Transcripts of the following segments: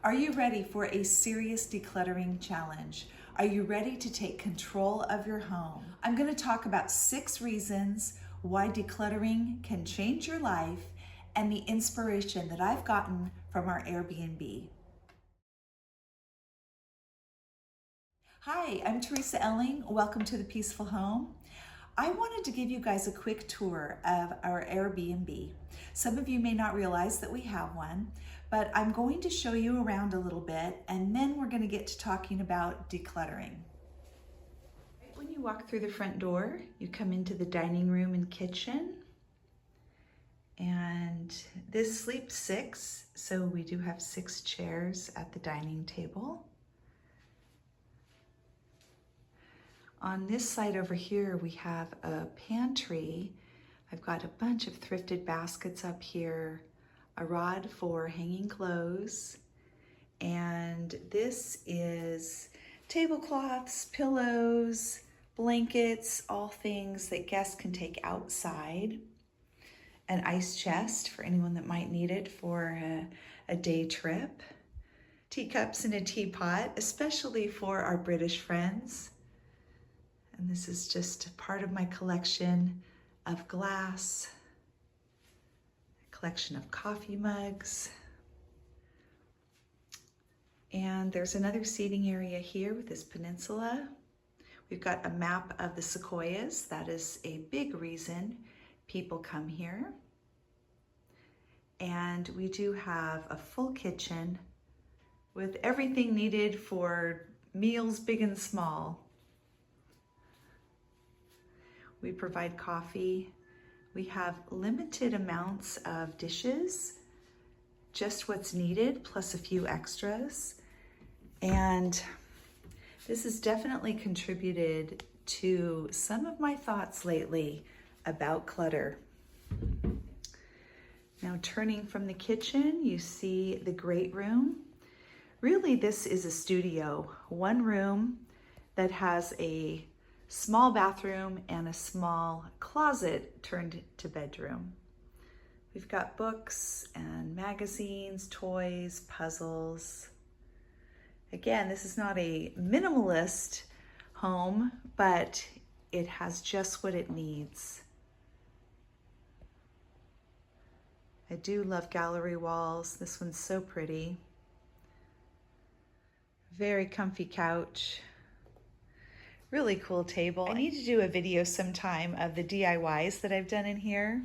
Are you ready for a serious decluttering challenge? Are you ready to take control of your home? I'm going to talk about 6 reasons why decluttering can change your life and the inspiration that I've gotten from our Airbnb. Hi, I'm TeresaElling. Welcome to the Peaceful Home. I wanted to give you guys a quick tour of our Airbnb. Some of you may not realize that we have one, but I'm going to show you around a little bit, and then we're going to get to talking about decluttering. When you walk through the front door, you come into the dining room and kitchen. And this sleeps 6, so we do have 6 chairs at the dining table. On this side over here, we have a pantry. I've got a bunch of thrifted baskets up here, a rod for hanging clothes, and this is tablecloths, pillows, blankets, all things that guests can take outside. An ice chest for anyone that might need it for a day trip. Teacups and a teapot, especially for our British friends. And this is just part of my collection of glass, a collection of coffee mugs. And there's another seating area here with this peninsula. We've got a map of the sequoias. That is a big reason people come here. And we do have a full kitchen with everything needed for meals big and small. We provide coffee. We have limited amounts of dishes, just what's needed, plus a few extras. And this has definitely contributed to some of my thoughts lately about clutter. Now, turning from the kitchen, you see the great room. Really, this is a studio, one room that has a small bathroom and a small closet turned to bedroom. We've got books and magazines, toys, puzzles. Again, this is not a minimalist home, but it has just what it needs. I do love gallery walls. This one's so pretty. Very comfy couch. Really cool table. I need to do a video sometime of the DIYs that I've done in here.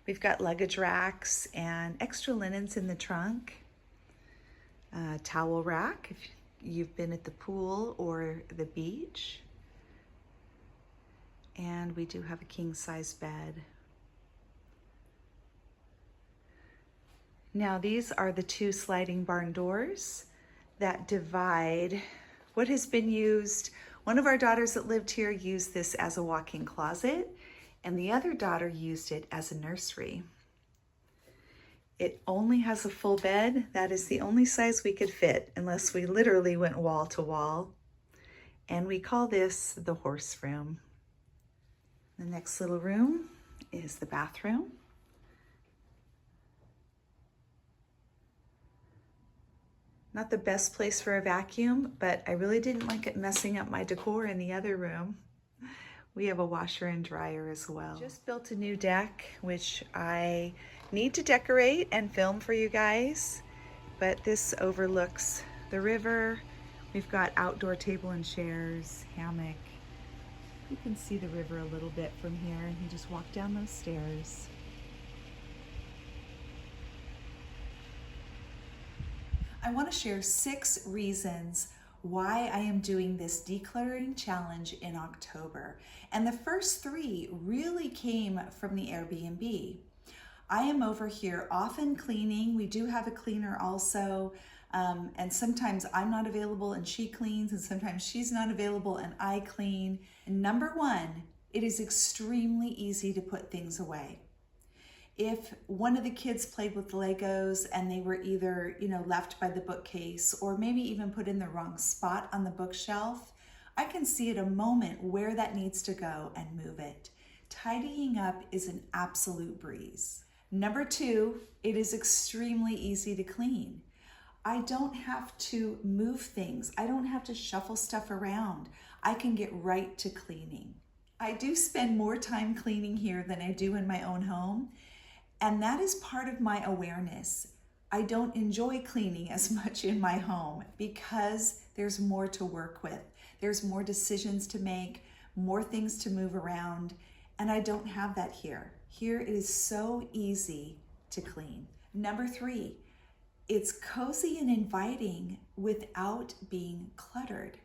We've got luggage racks and extra linens in the trunk. A towel rack if you've been at the pool or the beach. And we do have a king-size bed. Now these are the 2 sliding barn doors that divide what has been used. One of our daughters that lived here used this as a walk-in closet, and the other daughter used it as a nursery. It only has a full bed. That is the only size we could fit, unless we literally went wall to wall. And we call this the horse room. The next little room is the bathroom. Not the best place for a vacuum, but I really didn't like it messing up my decor in the other room. We have a washer and dryer as well. Just built a new deck, which I need to decorate and film for you guys, but this overlooks the river. We've got outdoor table and chairs, hammock. You can see the river a little bit from here. You just walk down those stairs. I want to share 6 reasons why I am doing this decluttering challenge in October. And the first 3 really came from the Airbnb. I am over here often cleaning. We do have a cleaner also. And sometimes I'm not available and she cleans, and sometimes she's not available and I clean. And number 1, it is extremely easy to put things away. If one of the kids played with Legos and they were either, left by the bookcase or maybe even put in the wrong spot on the bookshelf, I can see at a moment where that needs to go and move it. Tidying up is an absolute breeze. Number 2, it is extremely easy to clean. I don't have to move things. I don't have to shuffle stuff around. I can get right to cleaning. I do spend more time cleaning here than I do in my own home, and that is part of my awareness. I don't enjoy cleaning as much in my home because there's more to work with. There's more decisions to make, more things to move around, and I don't have that here. Here it is so easy to clean. Number 3, it's cozy and inviting without being cluttered.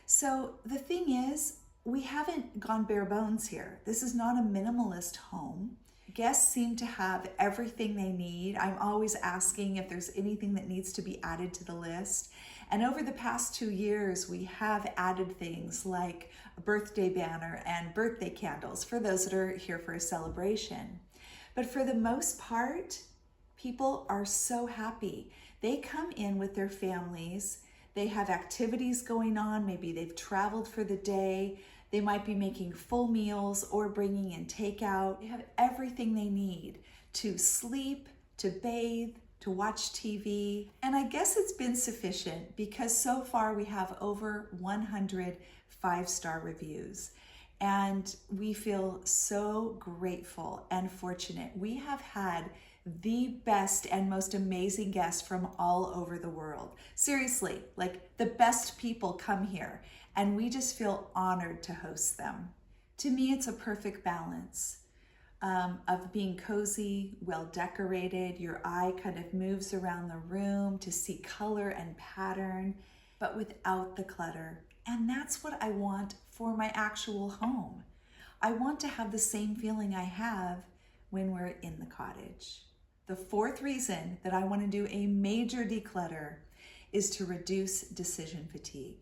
So the thing is, we haven't gone bare bones here. This is not a minimalist home. Guests seem to have everything they need. I'm always asking if there's anything that needs to be added to the list. And over the past 2 years, we have added things like a birthday banner and birthday candles for those that are here for a celebration. But for the most part, people are so happy. They come in with their families. They have activities going on. Maybe they've traveled for the day. They might be making full meals or bringing in takeout. They have everything they need to sleep, to bathe, to watch TV. And I guess it's been sufficient because so far we have over 100 5-star reviews. And we feel so grateful and fortunate. We have had the best and most amazing guests from all over the world. Seriously, like the best people come here, and we just feel honored to host them. To me, it's a perfect balance of being cozy, well decorated. Your eye kind of moves around the room to see color and pattern, but without the clutter. And that's what I want for my actual home. I want to have the same feeling I have when we're in the cottage. The 4th reason that I want to do a major declutter is to reduce decision fatigue.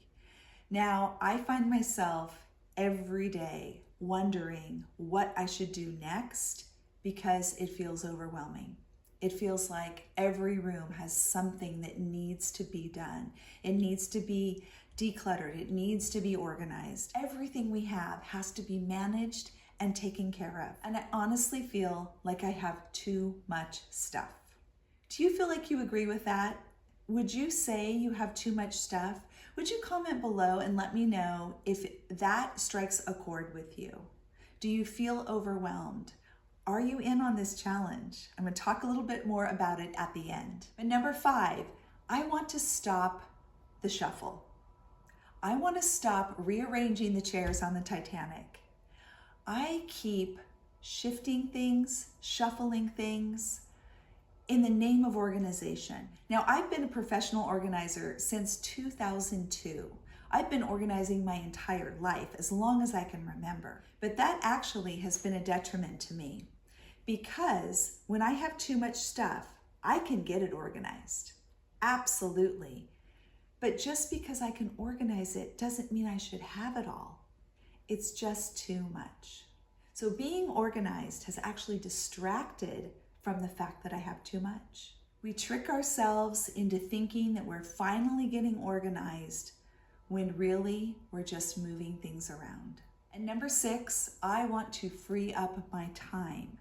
Now, I find myself every day wondering what I should do next because it feels overwhelming. It feels like every room has something that needs to be done. It needs to be decluttered. It needs to be organized. Everything we have has to be managed and taken care of. And I honestly feel like I have too much stuff. Do you feel like you agree with that? Would you say you have too much stuff? Would you comment below and let me know if that strikes a chord with you? Do you feel overwhelmed? Are you in on this challenge? I'm going to talk a little bit more about it at the end. But number 5, I want to stop the shuffle. I want to stop rearranging the chairs on the Titanic. I keep shifting things, shuffling things in the name of organization. Now, I've been a professional organizer since 2002. I've been organizing my entire life, as long as I can remember. But that actually has been a detriment to me because when I have too much stuff, I can get it organized. Absolutely. But just because I can organize it doesn't mean I should have it all. It's just too much. So being organized has actually distracted from the fact that I have too much. We trick ourselves into thinking that we're finally getting organized when really we're just moving things around. And number 6, I want to free up my time.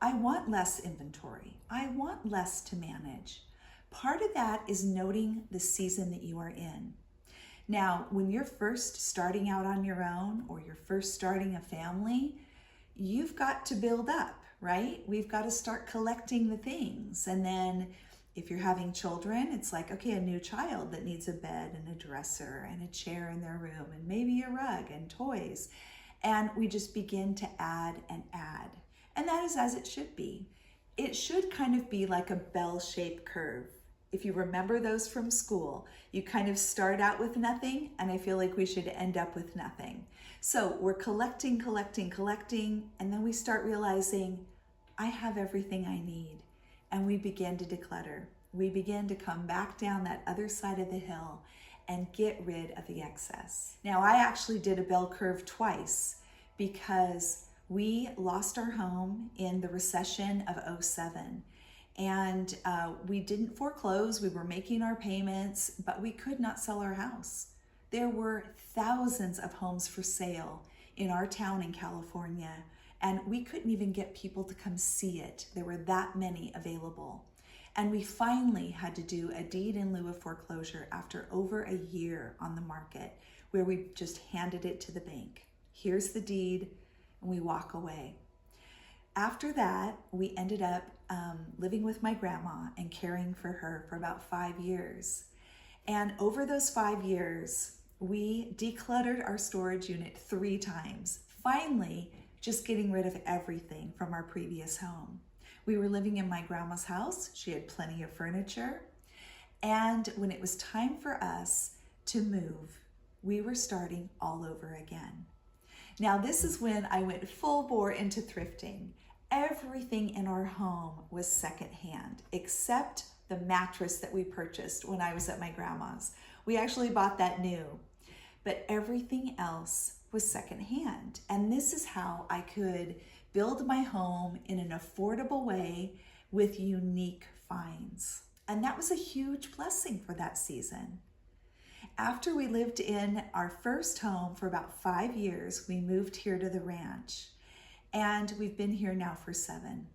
I want less inventory. I want less to manage. Part of that is noting the season that you are in. Now, when you're first starting out on your own or you're first starting a family, you've got to build up, right? We've got to start collecting the things. And then if you're having children, it's like, okay, a new child that needs a bed and a dresser and a chair in their room and maybe a rug and toys. And we just begin to add and add. And that is as it should be. It should kind of be like a bell-shaped curve. If you remember those from school, you kind of start out with nothing, and I feel like we should end up with nothing. So we're collecting, and then we start realizing, I have everything I need. And we begin to declutter. We begin to come back down that other side of the hill and get rid of the excess. Now, I actually did a bell curve twice because we lost our home in the recession of '07. And we didn't foreclose, we were making our payments, but we could not sell our house. There were thousands of homes for sale in our town in California, and we couldn't even get people to come see it. There were that many available. And we finally had to do a deed in lieu of foreclosure after over a year on the market, where we just handed it to the bank. Here's the deed, and we walk away. After that, we ended up living with my grandma and caring for her for about 5 years. And over those 5 years, we decluttered our storage unit 3 times, finally just getting rid of everything from our previous home. We were living in my grandma's house. She had plenty of furniture. And when it was time for us to move, we were starting all over again. Now, this is when I went full bore into thrifting. Everything in our home was secondhand, except the mattress that we purchased when I was at my grandma's. We actually bought that new, but everything else was secondhand. And this is how I could build my home in an affordable way with unique finds. And that was a huge blessing for that season. After we lived in our first home for about 5 years, we moved here to the ranch, and we've been here now for 7.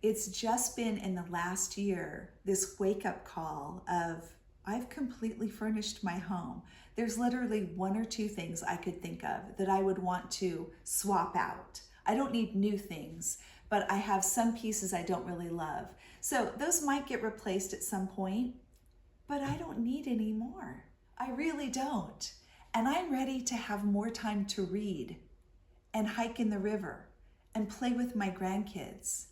It's just been in the last year, this wake-up call of, I've completely furnished my home. There's literally 1 or 2 things I could think of that I would want to swap out. I don't need new things, but I have some pieces I don't really love. So those might get replaced at some point, but I don't need any more. I really don't. And I'm ready to have more time to read and hike in the river and play with my grandkids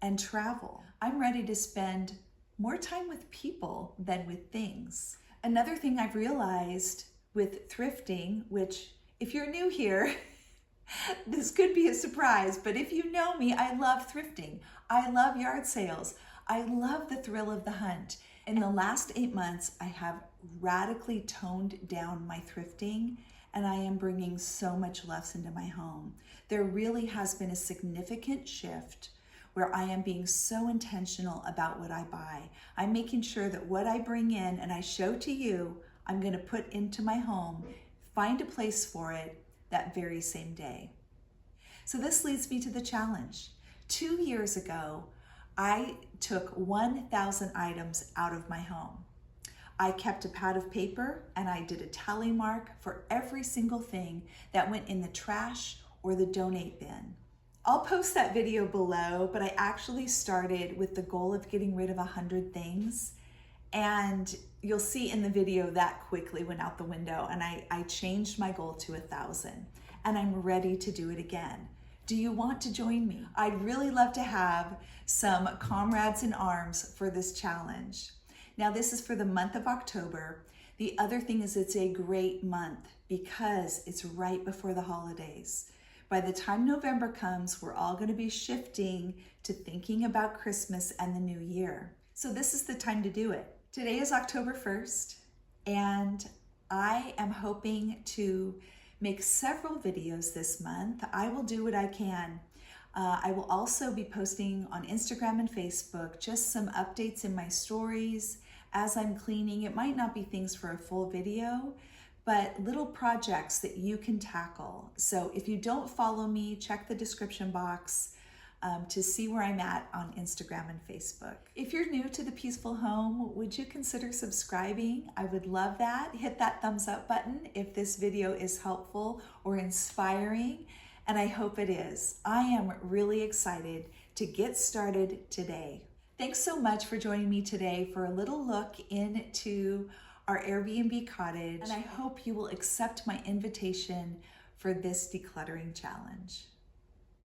and travel. I'm ready to spend more time with people than with things. Another thing I've realized with thrifting, which if you're new here, this could be a surprise, but if you know me, I love thrifting. I love yard sales. I love the thrill of the hunt. In the last 8 months, I have radically toned down my thrifting, and I am bringing so much less into my home. There really has been a significant shift where I am being so intentional about what I buy. I'm making sure that what I bring in and I show to you, I'm going to put into my home, find a place for it that very same day. So this leads me to the challenge. 2 years ago, I took 1,000 items out of my home. I kept a pad of paper and I did a tally mark for every single thing that went in the trash or the donate bin. I'll post that video below, but I actually started with the goal of getting rid of 100 things, and you'll see in the video that quickly went out the window, and I changed my goal to 1,000, and I'm ready to do it again. Do you want to join me? I'd really love to have some comrades in arms for this challenge. Now, this is for the month of October. The other thing is it's a great month because it's right before the holidays. By the time November comes, we're all going to be shifting to thinking about Christmas and the new year. So this is the time to do it. Today is October 1st, and I am hoping to make several videos this month. I will do what I can. I will also be posting on Instagram and Facebook just some updates in my stories as I'm cleaning. It might not be things for a full video, but little projects that you can tackle. So if you don't follow me, check the description box to see where I'm at on Instagram and Facebook. If you're new to The Peaceful Home, would you consider subscribing? I would love that. Hit that thumbs up button if this video is helpful or inspiring, and I hope it is. I am really excited to get started today. Thanks so much for joining me today for a little look into our Airbnb cottage, and I hope you will accept my invitation for this decluttering challenge.